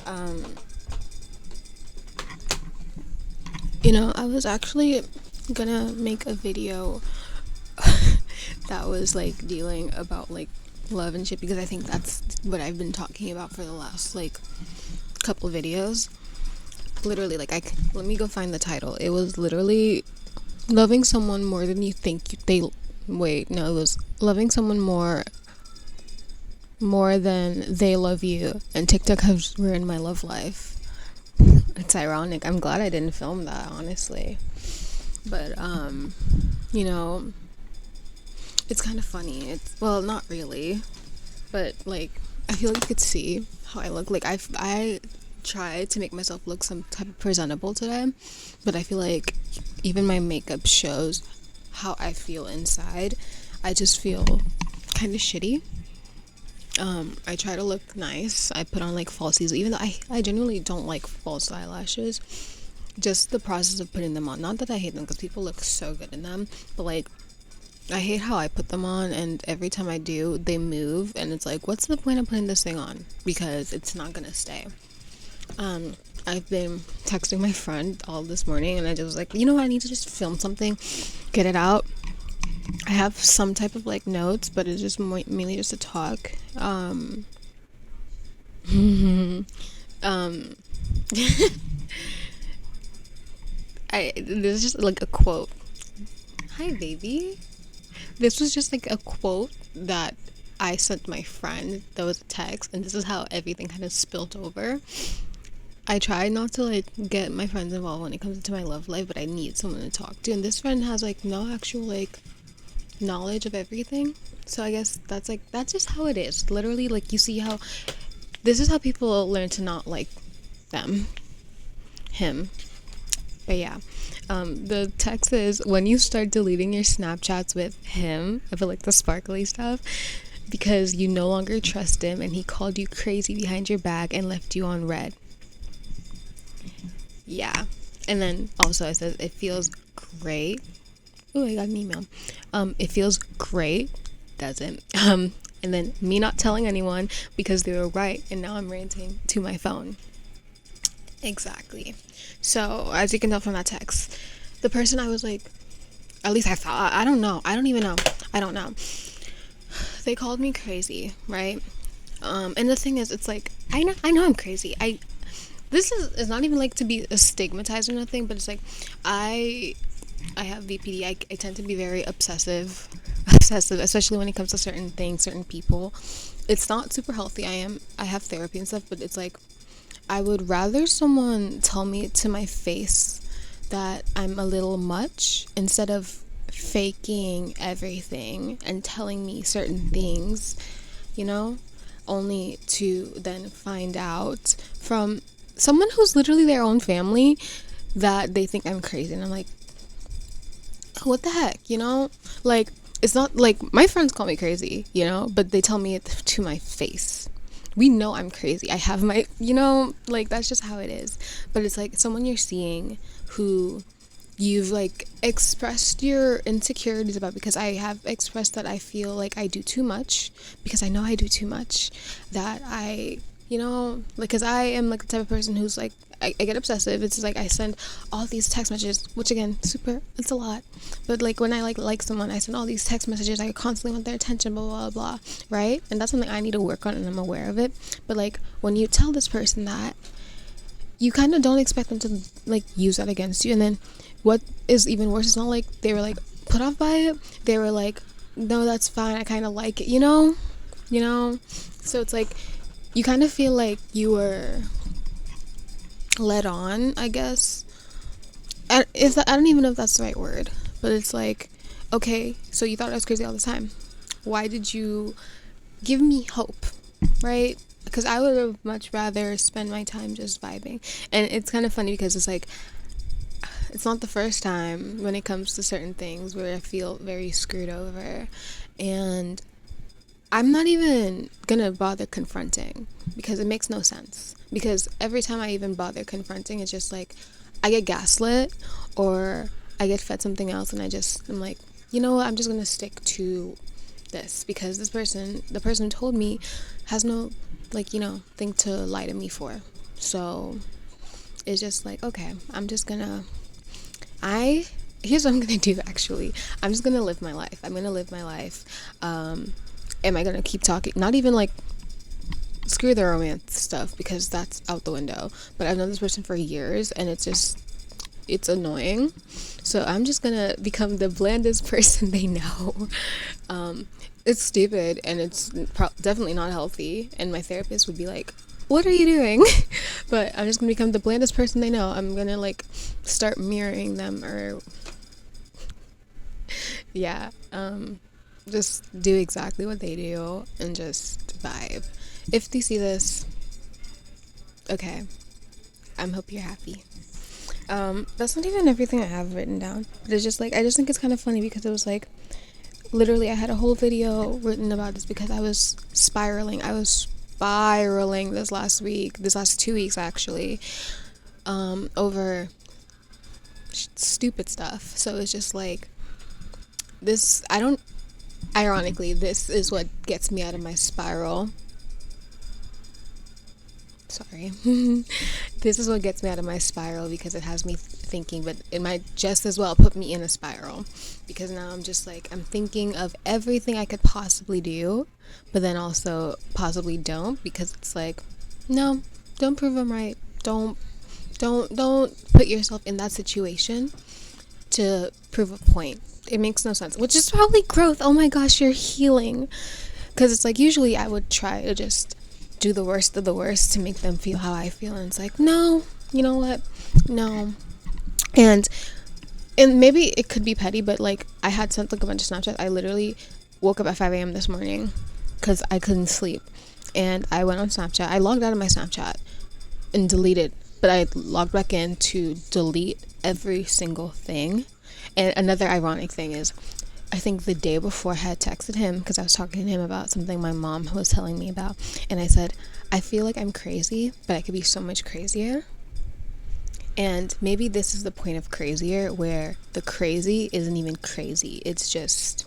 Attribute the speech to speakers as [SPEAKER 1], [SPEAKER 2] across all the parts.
[SPEAKER 1] um, I was actually gonna make a video that was like dealing about like love and shit, because I think that's what I've been talking about for the last like couple videos. Literally, like let me go find the title. It was literally loving someone more than you think they wait, no, it was loving someone more than they love you, and TikTok has ruined my love life. It's ironic. I'm glad I didn't film that, honestly. But you know, it's kind of funny. It's, well, not really, but like I feel like you could see how I look. Like I tried to make myself look some type of presentable today, but I feel like even my makeup shows how I feel inside. I just feel kind of shitty. I try to look nice. I put on like falsies, even though I genuinely don't like false eyelashes. Just the process of putting them on. Not that I hate them, because people look so good in them, but like I hate how I put them on, and every time I do, they move, and it's like, what's the point of putting this thing on? Because it's not gonna stay. I've been texting my friend all this morning, and I just was like, you know what, I need to just film something, get it out. I have some type of like notes, but it's just mainly just a talk. Um, this is just like a quote. Hi, baby. This was just like a quote that I sent my friend. That was a text, and this is how everything kind of spilled over. I try not to like get my friends involved when it comes to my love life, but I need someone to talk to, and this friend has like no actual like knowledge of everything. So I guess that's just how it is. Literally, like, you see how this is how people learn to not like him. But yeah, the text is, when you start deleting your Snapchats with him, I feel like the sparkly stuff, because you no longer trust him, and he called you crazy behind your back and left you on red. Yeah. And then also I said, it feels great. Oh, I got an email. It feels great. Doesn't. And then me not telling anyone because they were right, and now I'm ranting to my phone. Exactly. So, as you can tell from that text, the person I was like, at least I thought, I don't know. I don't even know. I don't know. They called me crazy, right? And the thing is, it's like, I know I'm crazy. This is not even like to be stigmatized or nothing, but it's like, I have BPD. I tend to be very obsessive, especially when it comes to certain things, certain people. It's not super healthy. I have therapy and stuff, but it's like, I would rather someone tell me to my face that I'm a little much, instead of faking everything and telling me certain things, only to then find out from someone who's literally their own family that they think I'm crazy. And I'm like, what the heck, Like, it's not like my friends call me crazy, but they tell me it to my face. We know I'm crazy. I have my, like, that's just how it is. But it's like someone you're seeing who you've like expressed your insecurities about, because I have expressed that I feel like I do too much, because I know I do too much, that I, like, because I am like the type of person who's like, I get obsessive. It's like I send all these text messages, which again, it's a lot. But like when I like someone, I send all these text messages. I constantly want their attention, blah, blah, blah, right? And that's something I need to work on, and I'm aware of it. But like when you tell this person that, you kind of don't expect them to like use that against you. And then what is even worse, it's not like they were like put off by it. They were like, no, that's fine. I kind of like it, So it's like, you kind of feel like you were led on, I guess. I don't even know if that's the right word, but it's like, okay, so you thought I was crazy all the time. Why did you give me hope, right? Because I would have much rather spend my time just vibing. And it's kind of funny because it's like, it's not the first time when it comes to certain things where I feel very screwed over, and I'm not even gonna bother confronting, because it makes no sense. Because every time I even bother confronting, it's just like I get gaslit, or I get fed something else, and I'm like, you know what, I'm just gonna stick to this, because the person who told me has no like, thing to lie to me for. So it's just like, okay, here's what I'm gonna do. Actually, I'm just gonna live my life. Am I gonna keep talking? Not even like, screw the romance stuff, because that's out the window. But I've known this person for years, and it's annoying. So I'm just gonna become the blandest person they know. It's stupid, and it's definitely not healthy, and my therapist would be like, what are you doing? But I'm just gonna become the blandest person they know. I'm gonna like start mirroring them, or yeah, just do exactly what they do and just vibe. If they see this, okay, I hope you're happy. That's not even everything I have written down. But it's just like, I just think it's kind of funny, because it was like, literally I had a whole video written about this, because I was spiraling this last 2 weeks actually, over stupid stuff. So it's just like, ironically, this is what gets me out of my spiral. Sorry. This is what gets me out of my spiral, because it has me thinking, but it might just as well put me in a spiral, because now I'm just like, I'm thinking of everything I could possibly do, but then also possibly don't, because it's like, no, don't prove I'm right. Don't put yourself in that situation to prove a point. It makes no sense, which is probably growth. Oh my gosh, you're healing. Because it's like, usually I would try to just do the worst of the worst to make them feel how I feel, and it's like, no, you know what, no. And maybe it could be petty, but like, I had sent like a bunch of Snapchats. I literally woke up at 5 a.m. this morning because I couldn't sleep, and I went on Snapchat. I logged out of my Snapchat and deleted, but I logged back in to delete every single thing. And another ironic thing is, I think the day before I had texted him, because I was talking to him about something my mom was telling me about, and I said, I feel like I'm crazy, but I could be so much crazier. And maybe this is the point of crazier, where the crazy isn't even crazy, it's just,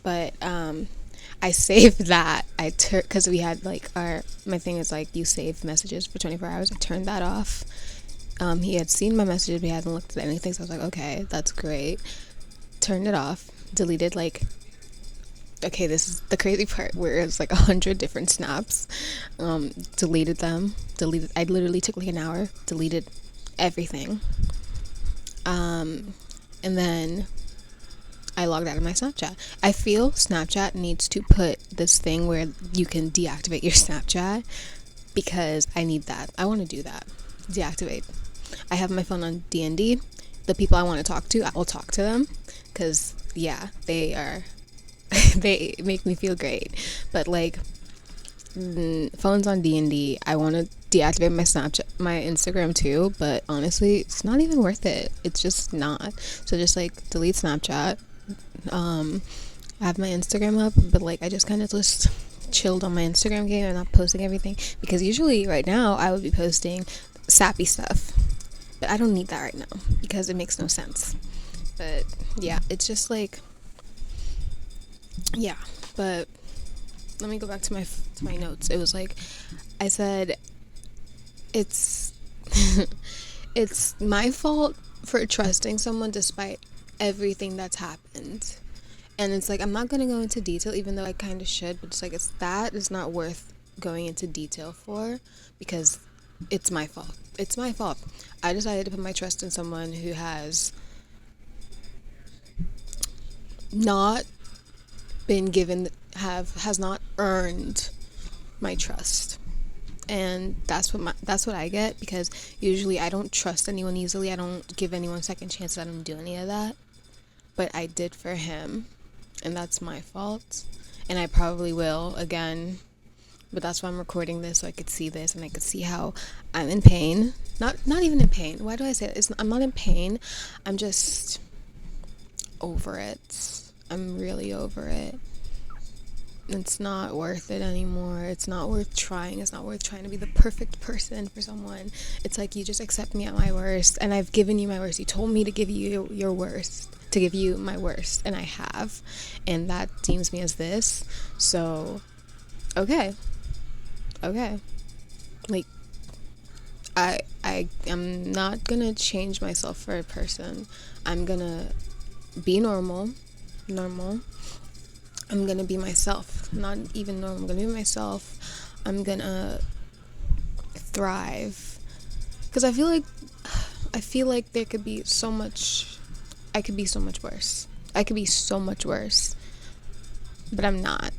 [SPEAKER 1] but I saved that. Because we had like my thing is like, you save messages for 24 hours. I turned that off. He had seen my messages, but he hadn't looked at anything, so I was like, okay, that's great. Turned it off, deleted like, okay, this is the crazy part, where it's like 100 different snaps. Deleted them. I literally took like an hour, deleted everything. And then I logged out of my Snapchat. I feel Snapchat needs to put this thing where you can deactivate your Snapchat, because I need that. I want to do that. Deactivate. I have my phone on D&D. The people I want to talk to, I will talk to them, because yeah, they make me feel great. But like, phones on D&D, I want to deactivate my Snapchat, my Instagram too, but honestly, it's not even worth it. It's just not. So just like, delete Snapchat. I have my Instagram up, but like, I just kind of just chilled on my Instagram game and not posting everything, because usually right now I would be posting sappy stuff, but I don't need that right now, because it makes no sense. But yeah, it's just like, yeah. But let me go back to my notes. It was like, I said, it's it's my fault for trusting someone despite everything that's happened. And it's like, I'm not gonna go into detail, even though I kind of should, but it's like, it's not worth going into detail for, because it's my fault. It's my fault. I decided to put my trust in someone who has not has not earned my trust. And that's what I get, because usually I don't trust anyone easily. I don't give anyone second chances. I don't do any of that. But I did for him, and that's my fault. And I probably will again. But that's why I'm recording this, so I could see this and I could see how I'm in pain. Not even in pain. Why do I say that? I'm not in pain. I'm just over it. I'm really over it. It's not worth it anymore. It's not worth trying. It's not worth trying to be the perfect person for someone. It's like, you just accept me at my worst, and I've given you my worst. You told me to give you your worst, to give you my worst, and I have. And that deems me as this. So okay, like I am not gonna change myself for a person. I'm gonna be normal. I'm gonna be myself, not even normal. I'm gonna be myself. I'm gonna thrive, because I feel like there could be so much. I could be so much worse. I could be so much worse, but I'm not.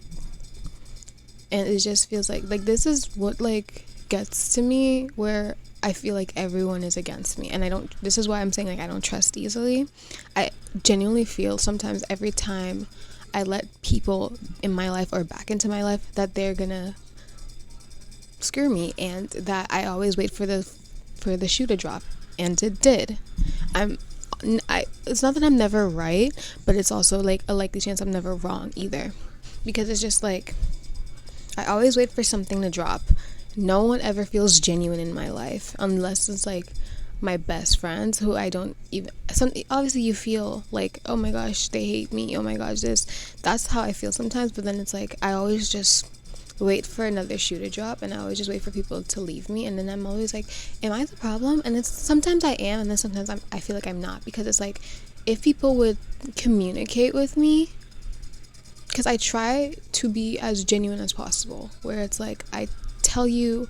[SPEAKER 1] And it just feels like this is what like gets to me, where I feel like everyone is against me, and I don't. This is why I'm saying like I don't trust easily. I genuinely feel sometimes every time I let people in my life or back into my life that they're gonna screw me, and that I always wait for the shoe to drop, and it did. It's not that I'm never right, but it's also like a likely chance I'm never wrong either, because it's just like I always wait for something to drop. No one ever feels genuine in my life unless it's like my best friends, who I don't even obviously you feel like, oh my gosh, they hate me, oh my gosh, that's how I feel sometimes. But then it's like I always just wait for another shoe to drop, and I always just wait for people to leave me, and then I'm always like, am I the problem? And it's sometimes I am, and then sometimes I feel like I'm not, because it's like if people would communicate with me, because I try to be as genuine as possible, where it's like I tell you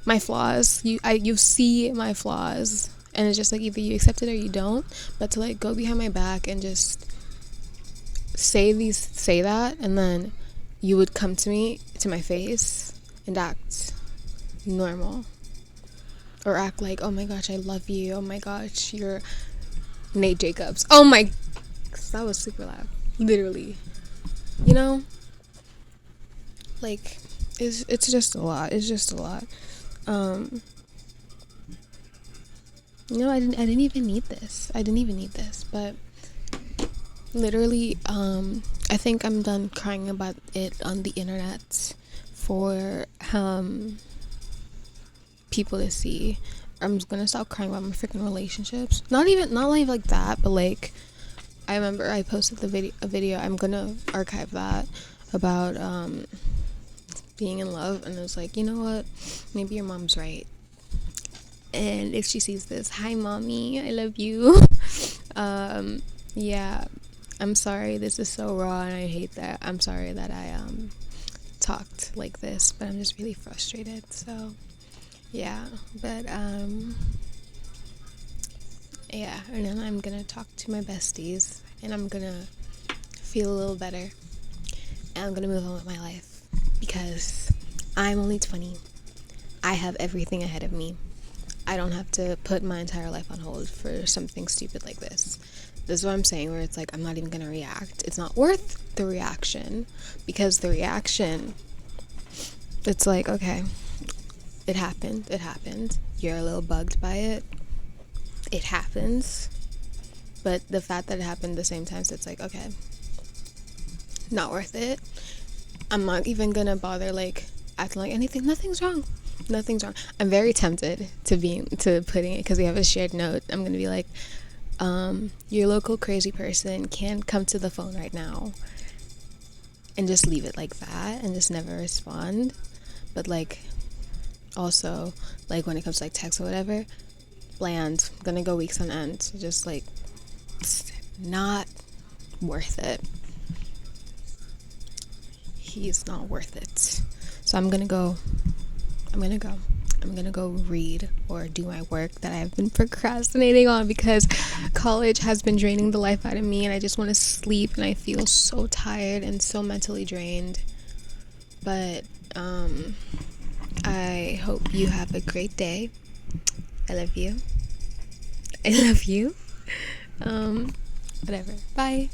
[SPEAKER 1] my flaws, you see my flaws, and it's just like either you accept it or you don't. But to like go behind my back and just say that, and then you would come to me, to my face, and act normal, or act like, oh my gosh, I love you, oh my gosh, you're Nate Jacobs, oh my, that was super loud, literally, you know, like it's just a lot. I didn't even need this. But literally, I think I'm done crying about it on the internet for people to see. I'm just gonna stop crying about my freaking relationships. Not like that, but like I remember I posted a video. I'm gonna archive that, about being in love, and it was like, you know what? Maybe your mom's right. And if she sees this, hi mommy, I love you. Yeah, I'm sorry this is so raw, and I hate that. I'm sorry that I talked like this, but I'm just really frustrated. So yeah, but yeah, and then I'm gonna talk to my besties, and I'm gonna feel a little better, and I'm gonna move on with my life, because I'm only 20. I have everything ahead of me. I don't have to put my entire life on hold for something stupid like this. This is what I'm saying, where it's like I'm not even gonna react. It's not worth the reaction, because the reaction, it's like, okay, it happened. You're a little bugged by it. It happens. But the fact that it happened at the same time, so it's like, okay, not worth it. I'm not even gonna bother like acting like nothing's wrong. I'm very tempted to putting it, because we have a shared note. I'm gonna be like, your local crazy person can come to the phone right now, and just leave it like that and just never respond. But like, also, like when it comes to like text or whatever, bland, gonna go weeks on end. So just like, it's not worth it. He's not worth it. So I'm gonna go read or do my work that I've been procrastinating on, because college has been draining the life out of me, and I just want to sleep, and I feel so tired and so mentally drained. But I hope you have a great day. I love you. Whatever. Bye.